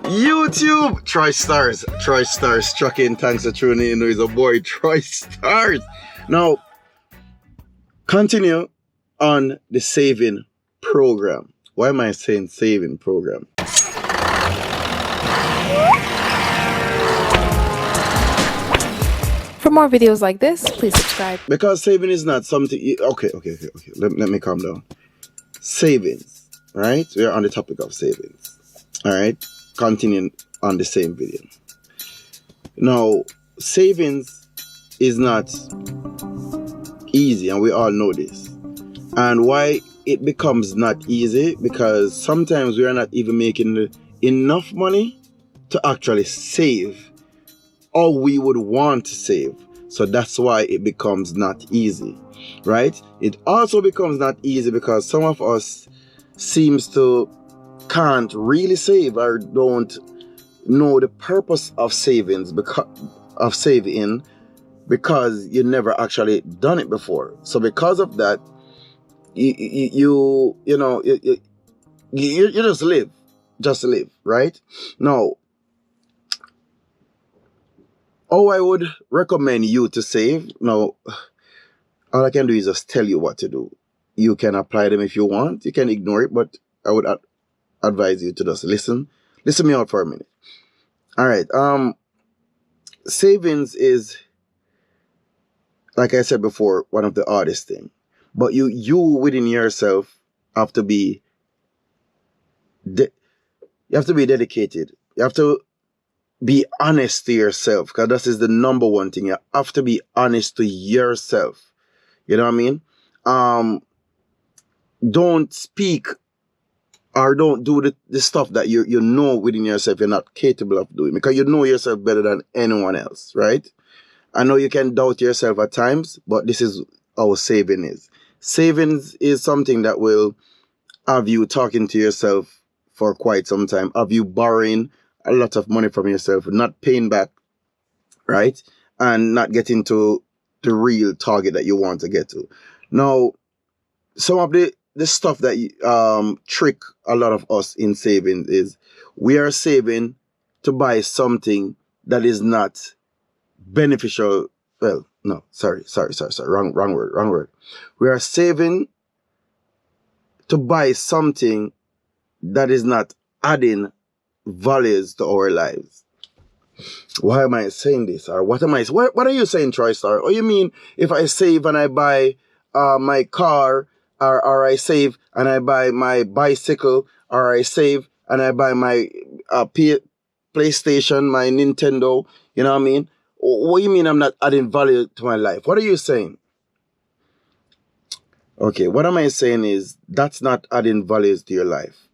YouTube, Troystarz trucking. Thanks for tuning in. It's a boy Troystarz. Now, continue on the saving program. Why am I saying saving program? For more videos like this, please subscribe. Because saving is not something. Okay. Let me calm down. Savings, right? We are on the topic of savings. All right. Continuing on the same video. Now, savings is not easy, and we all know this. And why it becomes not easy? Because sometimes we are not even making enough money to actually save all we would want to save. So that's why it becomes not easy, right? It also becomes not easy because some of us seems to can't really save or don't know the purpose of savings because you never actually done it before. So because of that, you just live, right? Now, I would recommend you to save. Now, all I can do is just tell you what to do. You can apply them if you want. You can ignore it, but I would advise you to just listen me out for a minute. All right. Savings is, like I said before, one of the hardest things. But you within yourself have to be dedicated. You have to be honest to yourself, because this is the number one thing. You have to be honest to yourself. You know what I mean? Don't speak or don't do the stuff that you know within yourself you're not capable of doing, because you know yourself better than anyone else, right? I know you can doubt yourself at times, but this is how saving is. Savings is something that will have you talking to yourself for quite some time, have you borrowing a lot of money from yourself, not paying back, right? And not getting to the real target that you want to get to. Now, some of the stuff that trick a lot of us in saving is we are saving to buy something that is not beneficial. Well, no, sorry. Wrong word. We are saving to buy something that is not adding values to our lives. Why am I saying this? Or what are you saying, Troystarz? Oh, you mean if I save and I buy my car, or I save and I buy my bicycle, or I save and I buy my PlayStation, my Nintendo, you know what I mean? What do you mean I'm not adding value to my life? What are you saying? Okay, what am I saying is that's not adding values to your life.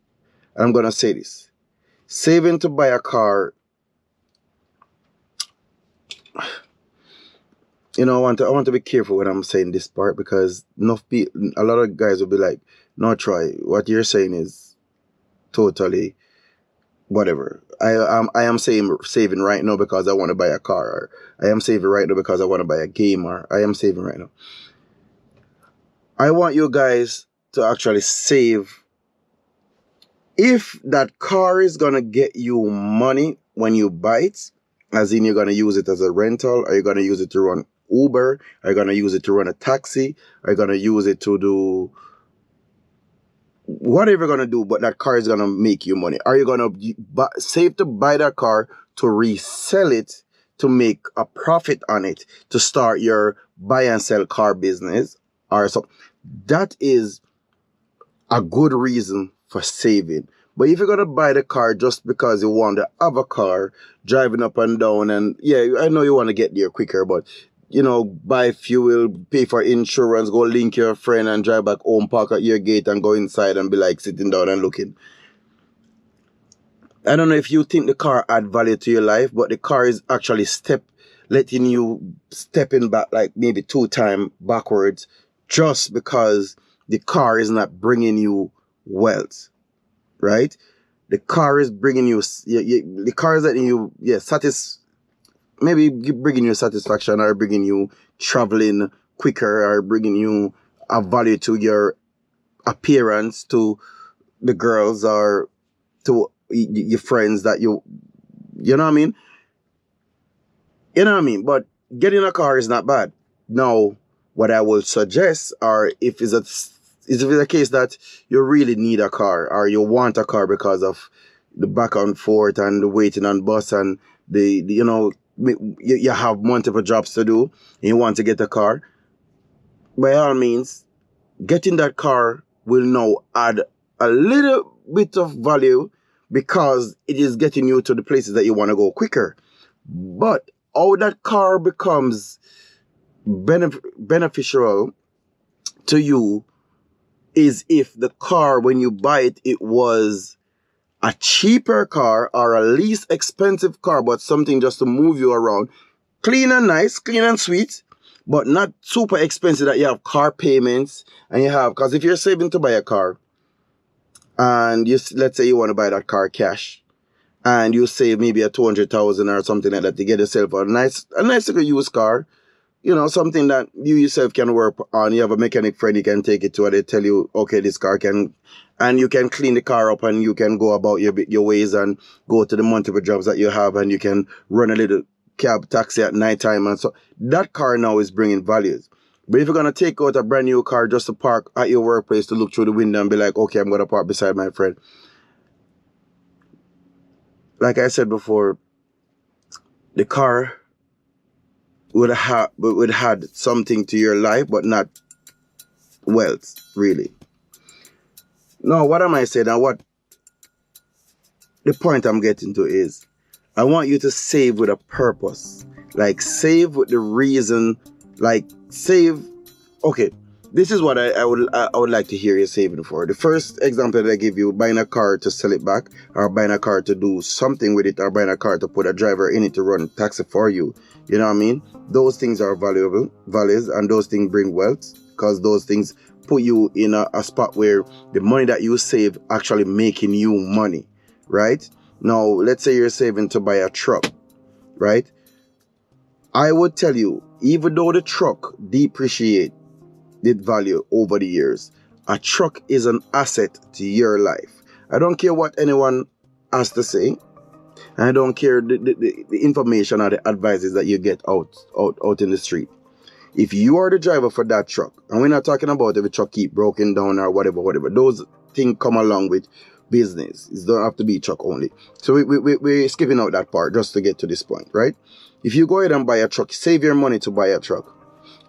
And I'm going to say this. Saving to buy a car, I want to be careful when I'm saying this part, because a lot of guys will be like, no, Troy, what you're saying is totally whatever. I am saving right now because I want to buy a car, or I am saving right now because I want to buy a game, or I am saving right now. I want you guys to actually save. If that car is going to get you money when you buy it, as in you're going to use it as a rental, or you're going to use it to run Uber, are you going to use it to run a taxi, are you going to use it to do whatever you're going to do, but that car is going to make you money? Are you going to save to buy that car to resell it, to make a profit on it, to start your buy and sell car business or something? That is a good reason for saving. But if you're going to buy the car just because you want to have a car, driving up and down, and yeah, I know you want to get there quicker, but buy fuel, pay for insurance, go link your friend and drive back home, park at your gate and go inside and be like sitting down and looking. I don't know if you think the car add value to your life, but the car is actually letting you stepping back like maybe 2 times backwards just because the car is not bringing you wealth, right? The car is bringing you, the car is letting you, maybe bringing you satisfaction, or bringing you traveling quicker, or bringing you a value to your appearance, to the girls, or to your friends that you know what I mean? You know what I mean? But getting a car is not bad. Now, what I would suggest, or if it's a case that you really need a car or you want a car because of the back and forth and the waiting on bus and you have multiple jobs to do and you want to get a car, by all means, getting that car will now add a little bit of value because it is getting you to the places that you want to go quicker. But how that car becomes beneficial to you is if the car, when you buy it, it was a cheaper car or a least expensive car, but something just to move you around. Clean and nice, clean and sweet, but not super expensive that you have car payments and you have, because if you're saving to buy a car and let's say you want to buy that car cash and you save maybe a 200,000 or something like that to get yourself a nice little used car, something that you yourself can work on. You have a mechanic friend you can take it to and they tell you, okay, this car can, and you can clean the car up and you can go about your ways and go to the multiple jobs that you have and you can run a little cab taxi at night time. And so that car now is bringing values. But if you're going to take out a brand new car just to park at your workplace to look through the window and be like, okay, I'm going to park beside my friend. Like I said before, the car would have something to your life, but not wealth, really. Now, what am I saying? And what the point I'm getting to is, I want you to save with a purpose. Like, save with the reason. Like, save. Okay, this is what I would like to hear you saving for. The first example that I give you, buying a car to sell it back, or buying a car to do something with it, or buying a car to put a driver in it to run taxi for you. You know what I mean? Those things are values, and those things bring wealth, because those things put you in a spot where the money that you save actually making you money, right? Now, let's say you're saving to buy a truck, right? I would tell you, even though the truck depreciate its value over the years, a truck is an asset to your life. I don't care what anyone has to say. I don't care the information or the advices that you get out in the street. If you are the driver for that truck, and we're not talking about if the truck keep broken down or whatever. Those things come along with business. It don't have to be truck only. So we're skipping out that part just to get to this point, right? If you go ahead and buy a truck, save your money to buy a truck.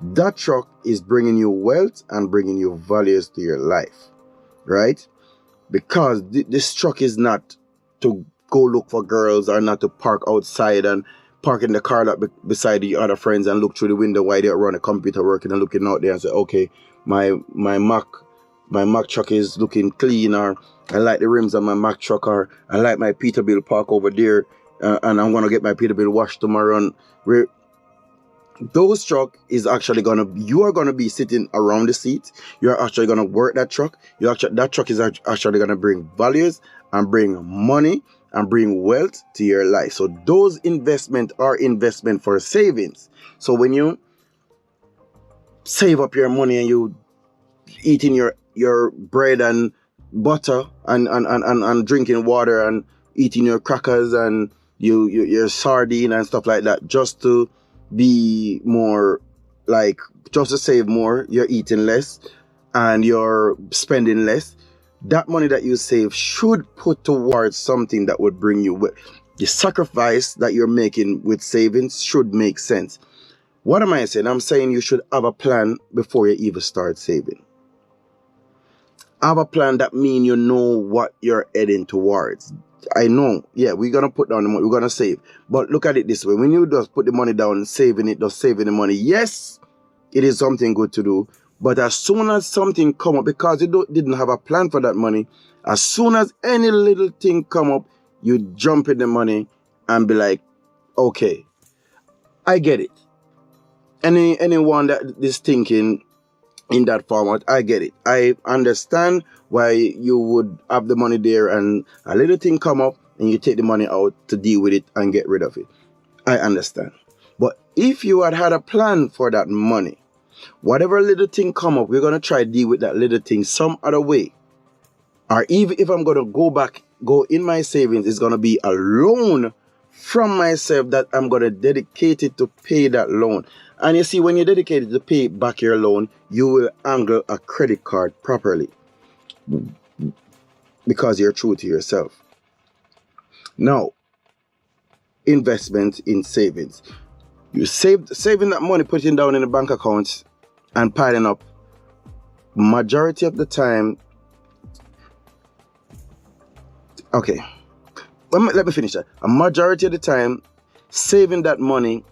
That truck is bringing you wealth and bringing you values to your life, right? Because this truck is not to go look for girls or not to park outside and park in the car lot beside the other friends and look through the window while they're on a computer working and looking out there and say, okay, my Mack truck is looking clean, or I like the rims on my Mack truck, or I like my Peterbilt park over there, and I'm gonna get my Peterbilt washed tomorrow. And those truck is actually you are gonna be sitting around the seat. You're actually gonna work that truck. That truck is actually gonna bring values and bring money and bring wealth to your life. So those investments are investment for savings. So when you save up your money and you eating your bread and butter and drinking water and eating your crackers and your sardine and stuff like that, just to be more, like, just to save more, you're eating less and you're spending less. That money that you save should put towards something that would bring you the sacrifice that you're making with savings should make sense. What am I saying? I'm saying you should have a plan before you even start saving. Have a plan that means you know what you're heading towards. I know, yeah, we're going to put down the money, we're going to save. But look at it this way. When you just put the money down, saving the money, yes, it is something good to do. But as soon as something come up, because you didn't have a plan for that money, as soon as any little thing come up, you jump in the money and be like, okay, I get it. Anyone that is thinking in that format, I get it. I understand why you would have the money there and a little thing come up and you take the money out to deal with it and get rid of it. I understand. But if you had a plan for that money, whatever little thing come up, we're going to try to deal with that little thing some other way. Or even if I'm going to go back go in my savings is going to be a loan from myself that I'm going to dedicate it to pay that loan. And you see, when you're dedicated to pay back your loan, you will angle a credit card properly because you're true to yourself. Now, investment in savings. You saving that money, putting down in the bank account and piling up. Majority of the time, okay, let me finish that. A majority of the time, saving that money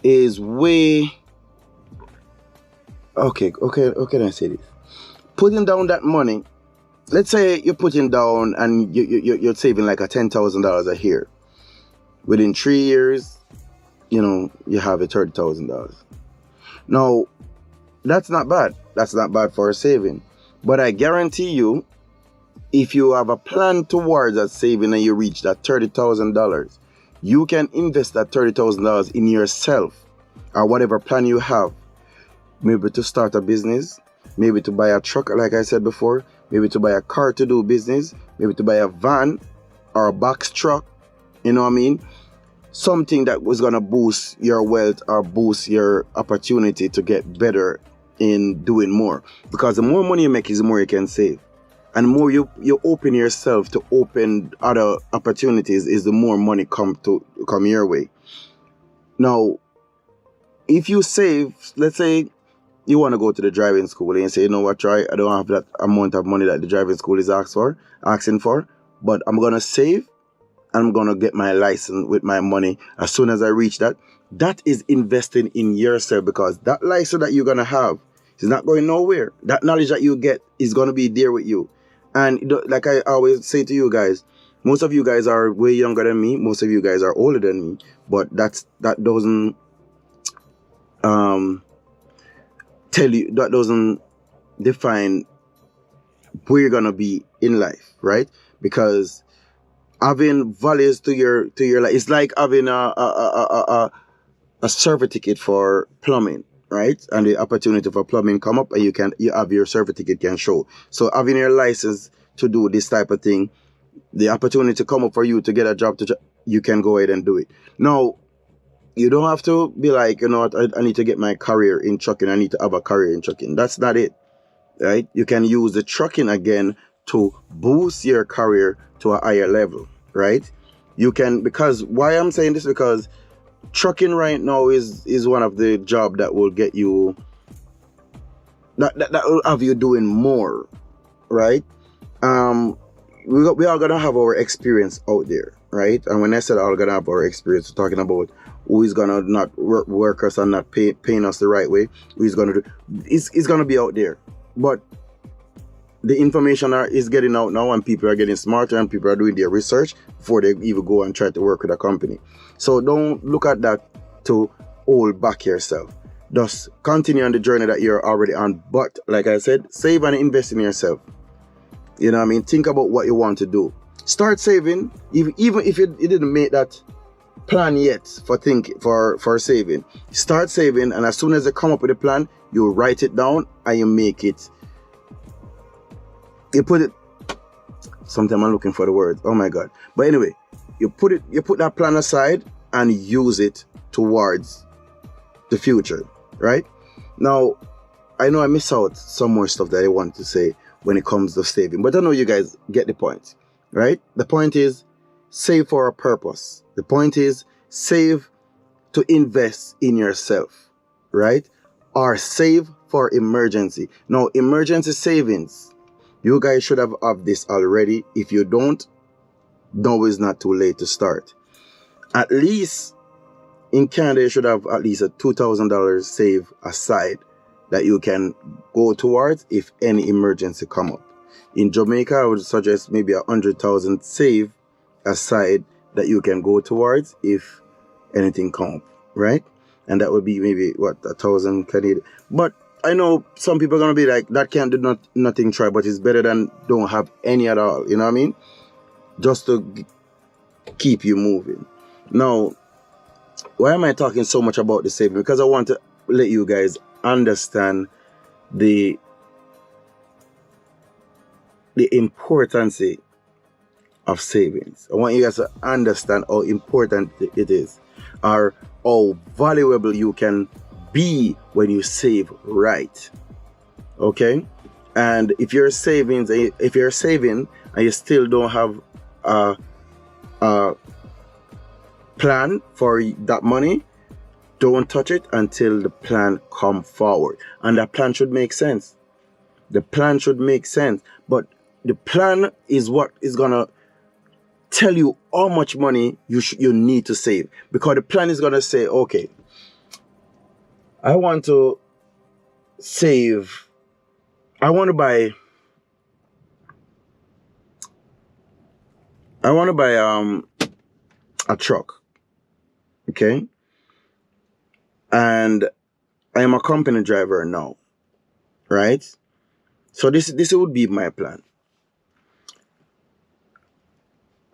is way, okay, how can I say this? Putting down that money, let's say you're putting down and you're saving like a $10,000 a year. Within 3 years, you have a $30,000. Now, that's not bad. That's not bad for a saving. But I guarantee you, if you have a plan towards that saving and you reach that $30,000, you can invest that $30,000 in yourself or whatever plan you have. Maybe to start a business, maybe to buy a truck, like I said before, maybe to buy a car to do business, maybe to buy a van or a box truck, you know what I mean? Something that was going to boost your wealth or boost your opportunity to get better in doing more. Because the more money you make is the more you can save. And the more you open yourself to open other opportunities is the more money come your way. Now, if you save, let's say you want to go to the driving school and you say, you know what, Troy, I don't have that amount of money that the driving school is asking for, but I'm going to save. I'm going to get my license with my money as soon as I reach that. That is investing in yourself because that license that you're going to have is not going nowhere. That knowledge that you get is going to be there with you. And like I always say to you guys, most of you guys are way younger than me. Most of you guys are older than me. But that doesn't tell you, that doesn't define where you're going to be in life, right? Because having values to your life, it's like having a certificate for plumbing, right? And the opportunity for plumbing come up, and you have your certificate can show. So having your license to do this type of thing, the opportunity to come up for you to get a job, you can go ahead and do it. Now, you don't have to be like, you know what, I need to get my career in trucking. I need to have a career in trucking. That's not it, right? You can use the trucking again to boost your career to a higher level, right? You can, because why I'm saying this, because trucking right now is one of the job that will get you, that will have you doing more, right? We are gonna have our experience out there, right? And when I said all gonna have our experience, we're talking about who is gonna not work us and not paying us the right way. Who is gonna do? It's gonna be out there, but the information is getting out now, and people are getting smarter, and people are doing their research before they even go and try to work with a company. So don't look at that to hold back yourself. Just continue on the journey that you're already on. But like I said, save and invest in yourself. You know what I mean? Think about what you want to do. Start saving, even if you didn't make that plan yet for saving. Start saving, and as soon as you come up with a plan, you write it down and you make it. You put it. Sometimes I'm looking for the word. Oh my God! But anyway, you put that plan aside and use it towards the future, right? Now, I know I miss out some more stuff that I want to say when it comes to saving, but I know you guys get the point, right? The point is save for a purpose. The point is save to invest in yourself, right? Or save for emergency. Now, emergency savings. You guys should have this already. If you don't, no, it's not too late to start. At least in Canada, you should have at least a $2,000 save aside that you can go towards if any emergency come up. In Jamaica, I would suggest maybe 100,000 save aside that you can go towards if anything come up, right? And that would be maybe 1,000 Canadian. But I know some people are going to be like, that can't do nothing, try, but it's better than don't have any at all. You know what I mean? Just to keep you moving. Now, why am I talking so much about the saving? Because I want to let you guys understand the importance of savings. I want you guys to understand how important it is, or how valuable you can be when you save right. Okay? And if you're saving and you still don't have a plan for that money, don't touch it until the plan come forward. And that plan should make sense. The plan should make sense. But the plan is what is gonna tell you how much money you need to save. Because the plan is gonna say, okay, I want to save. I want to buy a truck. Okay? And I am a company driver now. Right? So this would be my plan.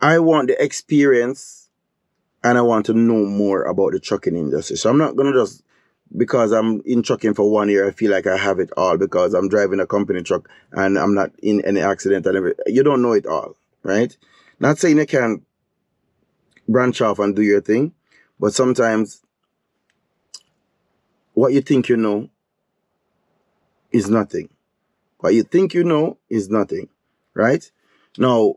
I want the experience and I want to know more about the trucking industry. So I'm not going to just, because I'm in trucking for 1 year, I feel like I have it all because I'm driving a company truck and I'm not in any accident and everything. You don't know it all, right? Not saying you can't branch off and do your thing, but sometimes what you think you know is nothing. What you think you know is nothing, right? Now,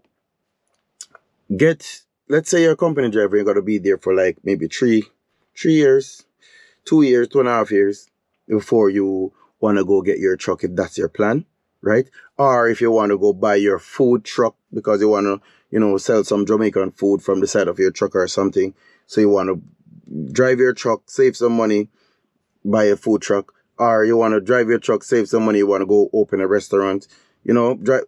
let's say you're a company driver, you're going to be there for like maybe 3 years, 2 years, 2.5 years before you want to go get your truck if that's your plan, right? Or if you want to go buy your food truck because you want to, sell some Jamaican food from the side of your truck or something. So you want to drive your truck, save some money, buy a food truck. Or you want to drive your truck, save some money, you want to go open a restaurant,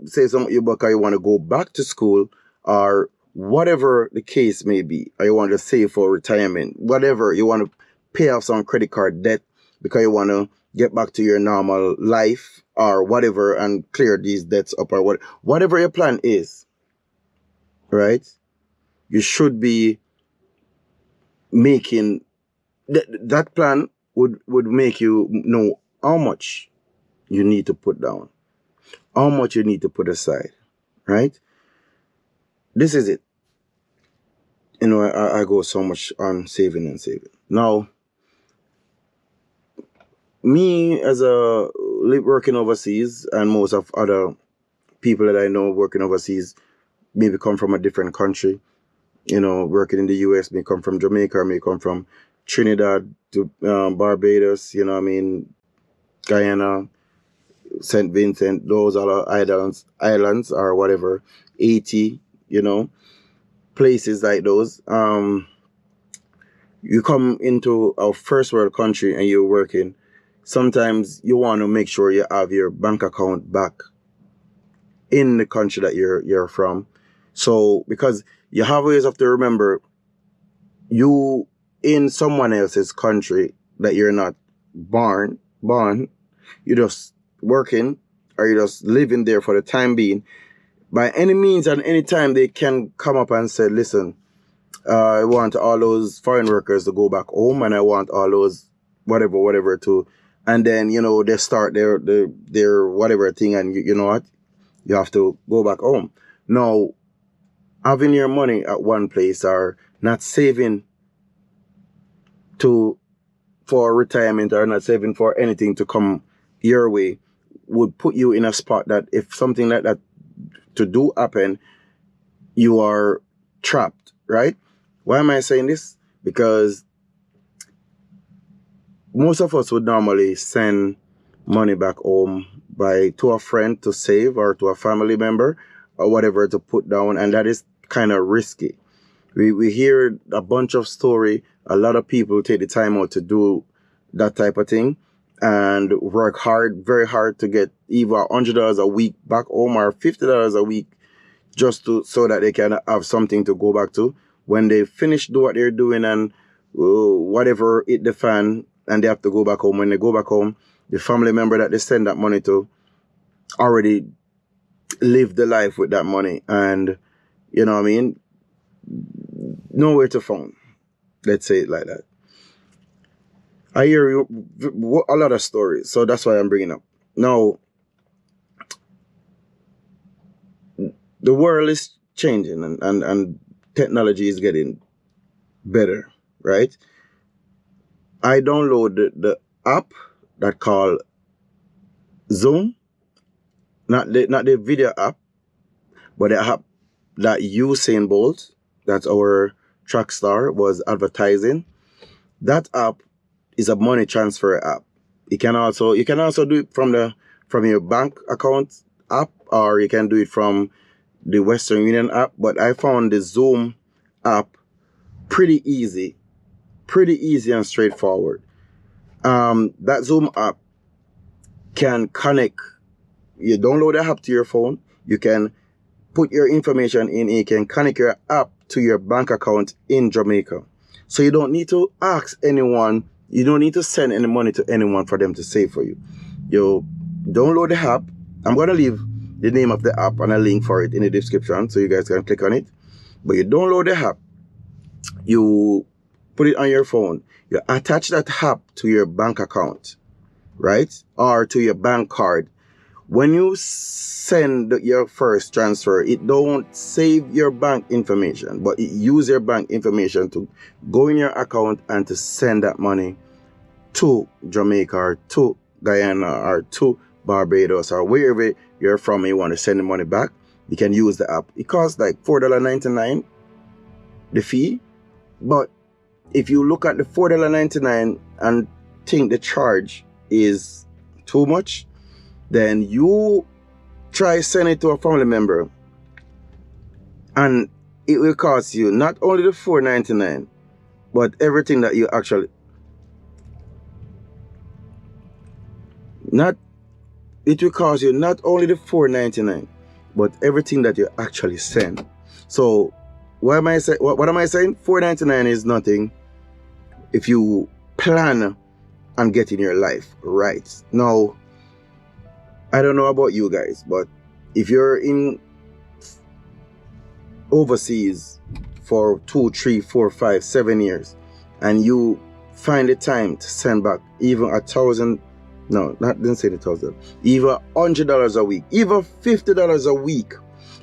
save some money because you want to go back to school or whatever the case may be. Or you want to save for retirement, whatever. You want to pay off some credit card debt because you want to get back to your normal life or whatever and clear these debts up or whatever your plan is, right? You should be making that plan would make you know how much you need to put down, how much you need to put aside, right? This is it. I go so much on saving and saving. Now, me as working overseas, and most of other people that I know working overseas maybe come from a different country. Working in the US may come from Jamaica, may come from Trinidad to Barbados, Guyana, St. Vincent, those other islands or whatever, Haiti, places like those. You come into a first world country and you're working. Sometimes you want to make sure you have your bank account back in the country that you're from. So because you always have to remember, you in someone else's country that you're not born, you're just working or you're just living there for the time being. By any means and any time they can come up and say, listen, I want all those foreign workers to go back home and I want all those whatever to, and then, they start their whatever thing and you know what? You have to go back home. Now, having your money at one place or not saving for retirement or not saving for anything to come your way would put you in a spot that if something like that to do happen, you are trapped, right? Why am I saying this? Because most of us would normally send money back home to a friend to save or to a family member or whatever to put down, and that is kind of risky. We hear a bunch of story. A lot of people take the time out to do that type of thing and work hard, very hard to get either $100 a week back home or $50 a week just so that they can have something to go back to. When they finish do what they're doing and whatever hit the fan and they have to go back home. When they go back home, the family member that they send that money to already lived the life with that money and, nowhere to find. Let's say it like that. I hear a lot of stories, so that's why I'm bringing up. Now, the world is changing and technology is getting better, right? I downloaded the app that called Zoom, not the video app, but the app that Usain Bolt, that's our track star, was advertising. That app is a money transfer app. You can also do it from your bank account app, or you can do it from the Western Union app. But I found the Zoom app pretty easy and straightforward. That Zoom app can connect. You download the app to your phone. You can put your information in. You can connect your app to your bank account in Jamaica. So you don't need to ask anyone. You don't need to send any money to anyone for them to save for you. You download the app. I'm going to leave the name of the app and a link for it in the description so you guys can click on it. But you download the app. You put it on your phone. You attach that app to your bank account, right? Or to your bank card. When you send your first transfer, it don't save your bank information, but it use your bank information to go in your account and to send that money to Jamaica or to Guyana or to Barbados or wherever you're from and you want to send the money back. You can use the app. It costs like $4.99, the fee. But if you look at the $4.99 and think the charge is too much, then you try send it to a family member and it will cost you not only the $4.99, but everything that you actually it will cost you not only the $4.99, but everything that you actually send. So what am I saying? $4.99 is nothing if you plan on getting your life right. Now, I don't know about you guys, but if you're in overseas for 2, 3, 4, 5, 7 years and you find the time to send back even $1,000, no, not didn't say $1,000, even $100 a week, even $50 a week.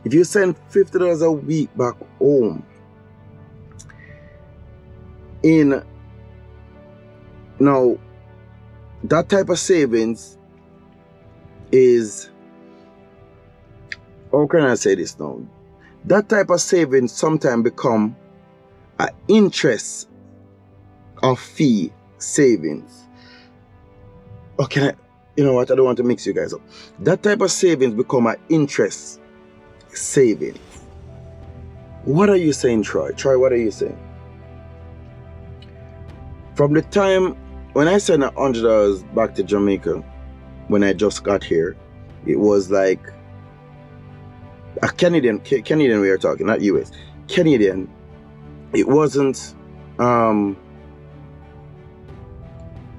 If you send $50 a week back home now that type of savings is, how can I say this now? That type of savings sometimes become an interest of fee savings. Okay, you know what? I don't want to mix you guys up. That type of savings become an interest savings. What are you saying, Troy? Troy, what are you saying? From the time when I sent $100 back to Jamaica, when I just got here, it was like a Canadian we are talking, not US. Canadian. It wasn't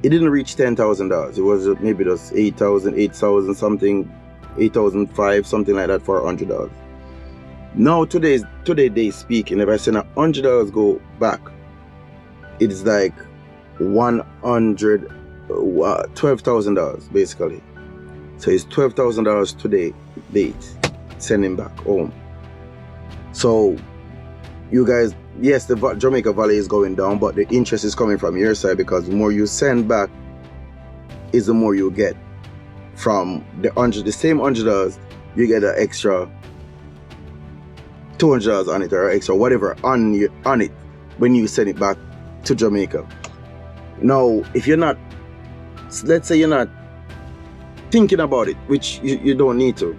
it didn't reach $10,000. It was maybe just 8,000 something, 8,005, something like that for $100. Now today they speaking, if I send $100 go back, it's like $12,000 basically. So it's $12,000 today date sending back home. So you guys, yes, the Jamaica Valley is going down, but the interest is coming from your side because the more you send back is the more you get. From the same $100, you get an extra $200 on it or extra whatever on it when you send it back to Jamaica. Now, if you're not, let's say you're not thinking about it, which you don't need to.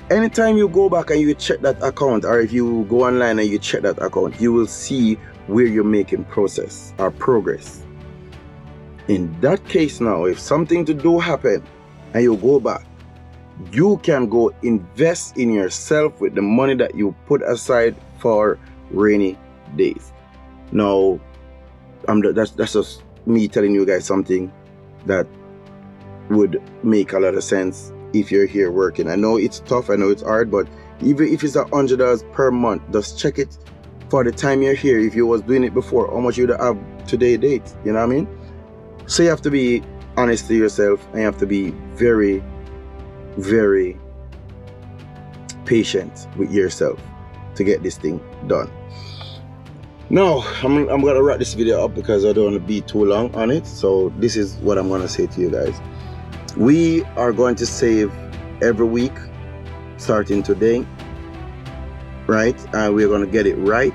Anytime you go back and you check that account, or if you go online and you check that account, you will see where you're making progress. In that case now, if something to do happen and you go back, you can go invest in yourself with the money that you put aside for rainy days. Now, that's just me telling you guys something that would make a lot of sense if you're here working. I know it's tough, I know it's hard, but even if it's $100 per month, just check it for the time you're here. If you was doing it before, how much you'd have today date, you know what I mean? So you have to be honest to yourself, and you have to be very, very patient with yourself. to get this thing done. Now, I'm going to wrap this video up because I don't want to be too long on it. So this is what I'm going to say to you guys. We are going to save every week starting today, right? And we're going to get it right.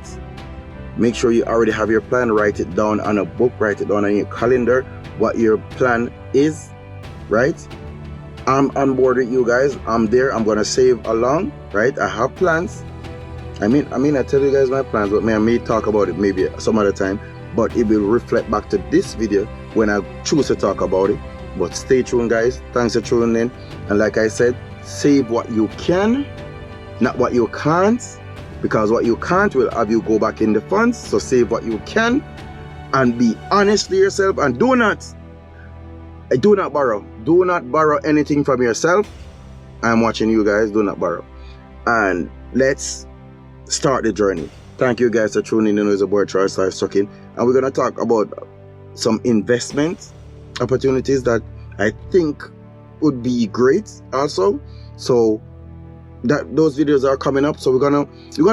Make sure you already have your plan. Write it down on a book. Write it down on your calendar what your plan is, right? I'm on board with you guys. I'm there. I'm going to save along, right? I have plans. I mean, I tell you guys my plans, but I may talk about it maybe some other time, but it will reflect back to this video when I choose to talk about it. But stay tuned, guys. Thanks for tuning in. And like I said, save what you can, not what you can't, because what you can't will have you go back in the funds. So save what you can and be honest to yourself, and do not borrow. Do not borrow anything from yourself. I'm watching you guys. Do not borrow. And let's start the journey. Thank you guys for tuning in. It's a boy Troystarz talking, and we're gonna talk about some investment opportunities that I think would be great also. So that those videos are coming up. So we're gonna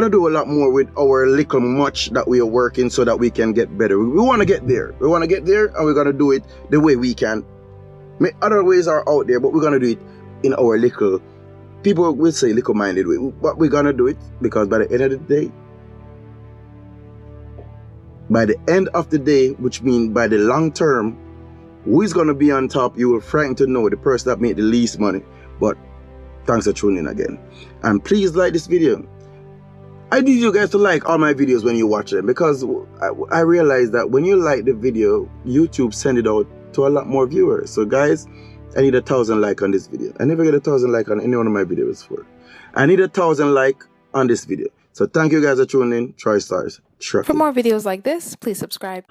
do a lot more with our little much that we are working so that we can get better. We want to get there. We want to get there, and we're gonna do it the way we can. Other ways are out there, but we're gonna do it in our little. People will say little-minded way, but we're gonna do it because by the end of the day, which means by the long term, who is gonna be on top? You will frighten to know the person that made the least money. But thanks for tuning in again, and please like this video. I need you guys to like all my videos when you watch them, because I realize that when you like the video, YouTube send it out to a lot more viewers. So guys, I need 1,000 likes on this video. I never get 1,000 likes on any one of my videos before. I need 1,000 likes on this video. So thank you guys for tuning in. Troystarz. For more videos like this, please subscribe.